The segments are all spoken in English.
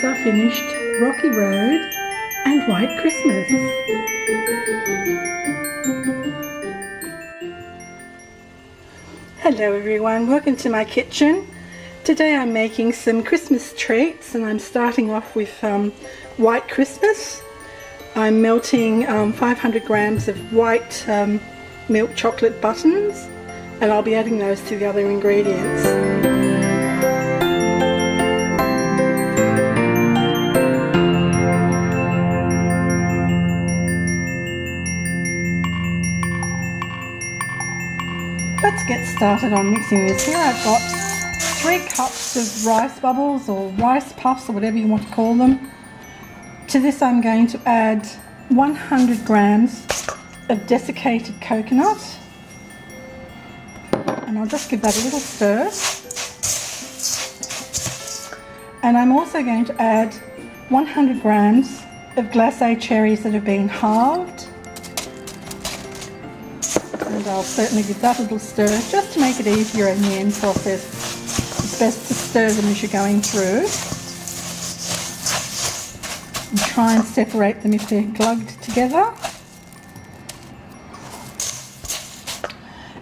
our finished Rocky Road and White Christmas. Hello everyone, welcome to my kitchen. Today I'm making some Christmas treats and I'm starting off with White Christmas. I'm melting 500 grams of white milk chocolate buttons and I'll be adding those to the other ingredients. Let's get started on mixing this. Here I've got 3 cups of rice bubbles or rice puffs or whatever you want to call them. To this I'm going to add 100 grams of desiccated coconut and I'll just give that a little stir. And I'm also going to add 100 grams of glace cherries that have been halved. And I'll certainly give that a little stir just to make it easier in the end process. It's best to stir them as you're going through. And try and separate them if they're glugged together.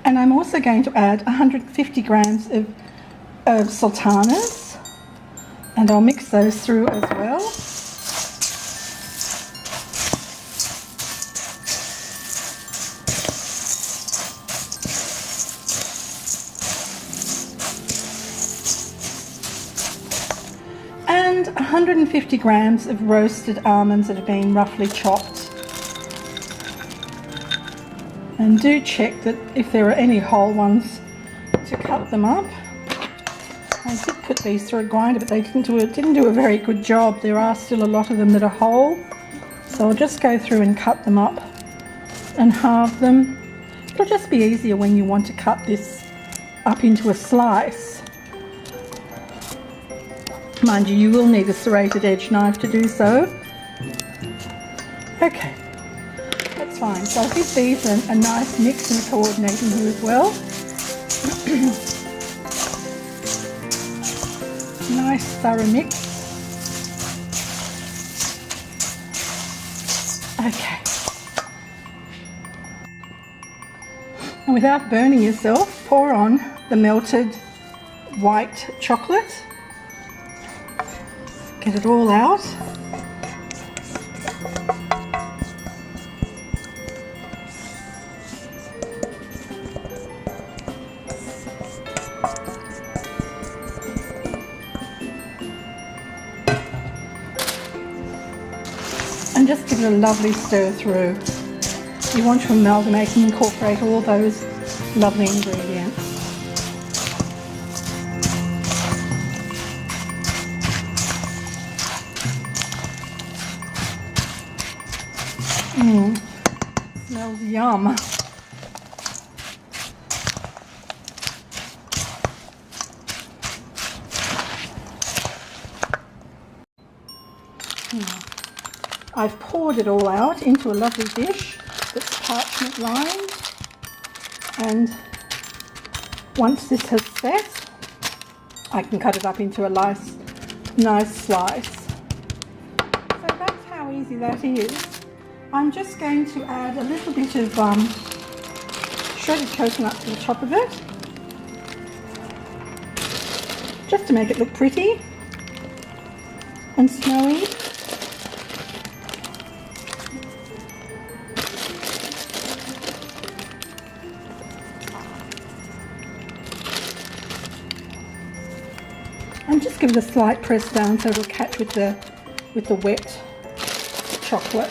And I'm also going to add 150 grams of sultanas. And I'll mix those through as well. And 150 grams of roasted almonds that have been roughly chopped. And do check that if there are any whole ones to cut them up. I did put these through a grinder but they didn't do a very good job. There are still a lot of them that are whole. So I'll just go through and cut them up and halve them. It'll just be easier when you want to cut this up into a slice. Mind you, you will need a serrated edge knife to do so. Okay, that's fine. So I'll give these a nice mix and coordinating here as well. Nice thorough mix. Okay. And without burning yourself, pour on the melted white chocolate. Get it all out. And just give it a lovely stir through. You want to amalgamate and incorporate all those lovely ingredients. Smells yum. I've poured it all out into a lovely dish that's parchment lined, and once this has set, I can cut it up into a nice slice. So that's how easy that is. I'm just going to add a little bit of shredded coconut to the top of it, just to make it look pretty and snowy. And just give it a slight press down so it'll catch with the wet chocolate.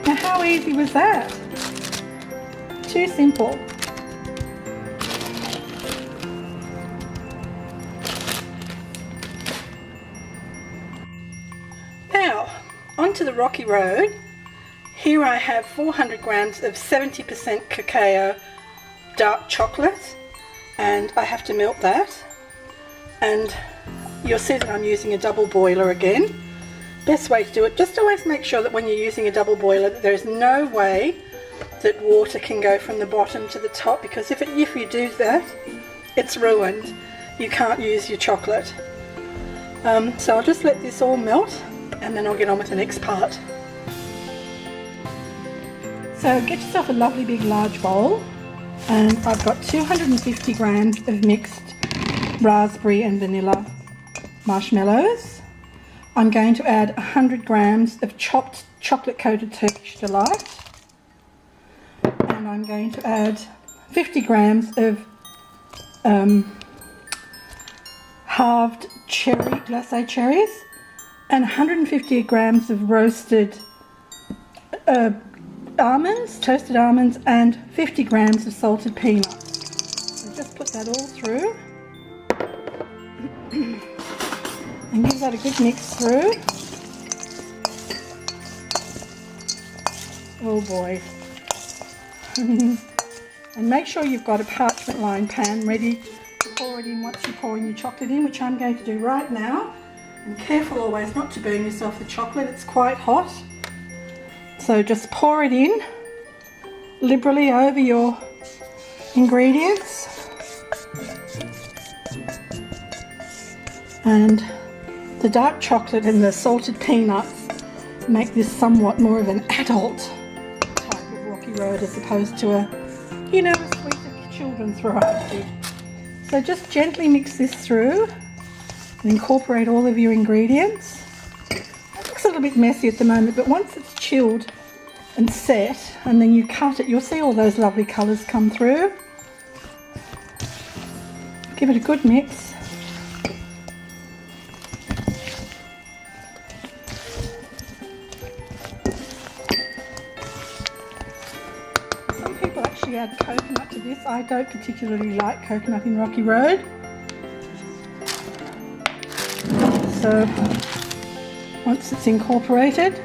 Now how easy was that? Too simple. Now, onto the Rocky Road. Here I have 400 grams of 70% cacao dark chocolate and I have to melt that. And you'll see that I'm using a double boiler again. Best way to do it, just always make sure that when you're using a double boiler that there's no way that water can go from the bottom to the top, because if you do that, it's ruined. You can't use your chocolate. So I'll just let this all melt and then I'll get on with the next part. So get yourself a lovely big large bowl, and I've got 250 grams of mixed raspberry and vanilla marshmallows. I'm going to add 100 grams of chopped chocolate coated Turkish Delight, and I'm going to add 50 grams of halved glace cherries, and 150 grams of roasted almonds, toasted almonds, and 50 grams of salted peanuts. So just put that all through and give that a good mix through. Oh boy. And make sure you've got a parchment lined pan ready to pour it in once you pour in your chocolate in, which I'm going to do right now. And careful always not to burn yourself with chocolate, it's quite hot. So just pour it in liberally over your ingredients. And the dark chocolate and the salted peanuts make this somewhat more of an adult type of Rocky Road as opposed to a, you know, a sweeter children's variety. So just gently mix this through and incorporate all of your ingredients. It looks a little bit messy at the moment, but once it's chilled and set and then you cut it, you'll see all those lovely colours come through. Give it a good mix. Some people actually add coconut to this. I don't particularly like coconut in Rocky Road. So once it's incorporated,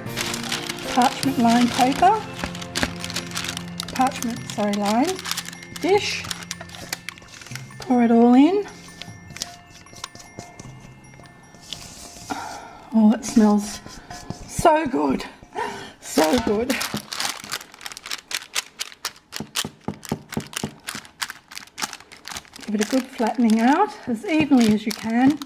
parchment lined dish, pour it all in. Oh, it smells so good, so good. Give it a good flattening out as evenly as you can.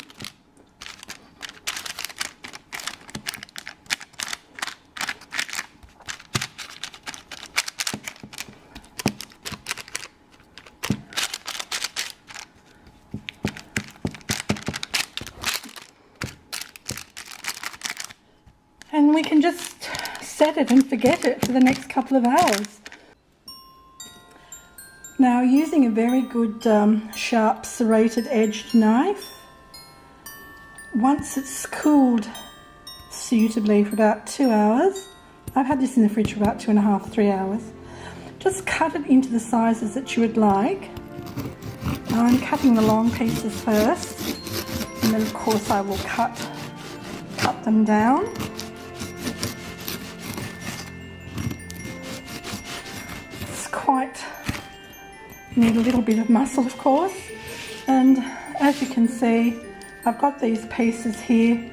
And we can just set it and forget it for the next couple of hours. Now, using a very good sharp serrated edged knife, once it's cooled suitably for about 2 hours, I've had this in the fridge for about 2.5, 3 hours, just cut it into the sizes that you would like. Now I'm cutting the long pieces first, and then of course I will cut them down. Need a little bit of muscle, of course, and as you can see, I've got these pieces here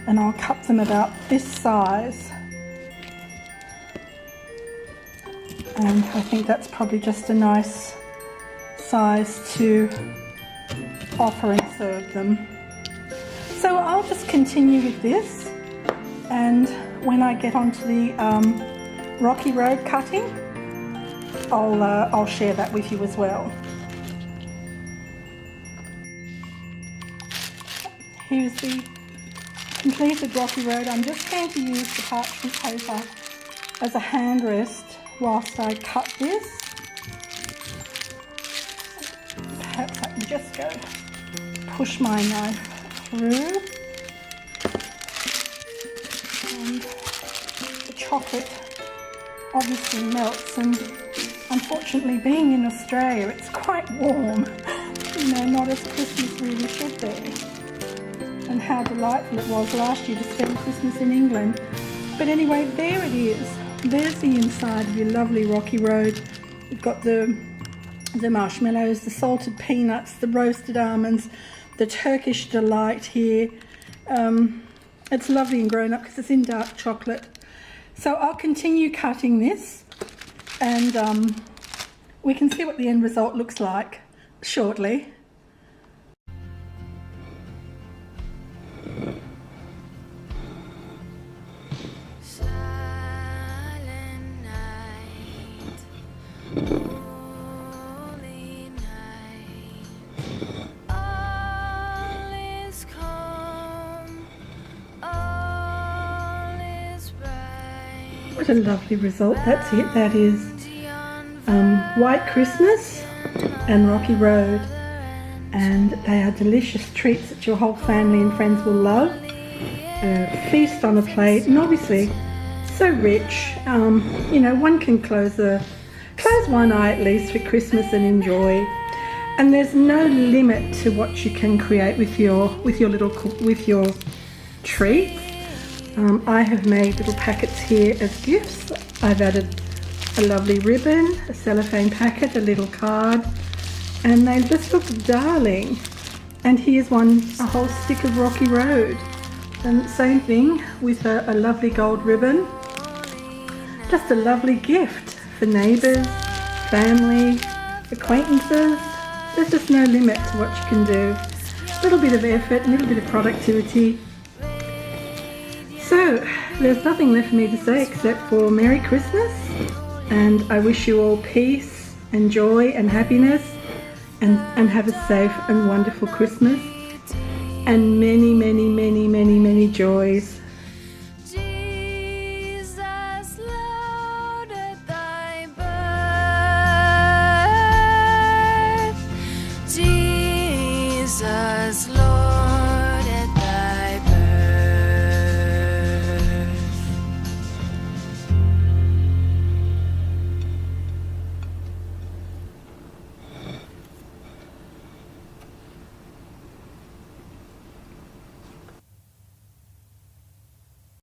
and I'll cut them about this size, and I think that's probably just a nice size to offer and serve them. So I'll just continue with this, and when I get onto the Rocky Road cutting, I'll share that with you as well. Here's the completed Rocky Road. I'm just going to use the parchment paper as a hand rest whilst I cut this. Perhaps I can just go push my knife through, and the chocolate obviously melts, and unfortunately, being in Australia, it's quite warm, you know, not as Christmas really should be. And how delightful it was last year to spend Christmas in England. But anyway, there it is. There's the inside of your lovely Rocky Road. You've got the marshmallows, the salted peanuts, the roasted almonds, the Turkish Delight here. It's lovely and grown up because it's in dark chocolate. So I'll continue cutting this, and we can see what the end result looks like shortly. What a lovely result. That's it. That is White Christmas and Rocky Road, and they are delicious treats that your whole family and friends will love. Feast on a plate, and obviously so rich. You know, one can close one eye at least for Christmas and enjoy. And there's no limit to what you can create with your treats. I have made little packets here as gifts. I've added a lovely ribbon, a cellophane packet, a little card, and they just look darling. And here's one, a whole stick of Rocky Road. And same thing with a lovely gold ribbon. Just a lovely gift for neighbours, family, acquaintances. There's just no limit to what you can do. A little bit of effort, a little bit of productivity. So, there's nothing left for me to say except for Merry Christmas, and I wish you all peace and joy and happiness, and have a safe and wonderful Christmas, and many, many, many, many, many joys.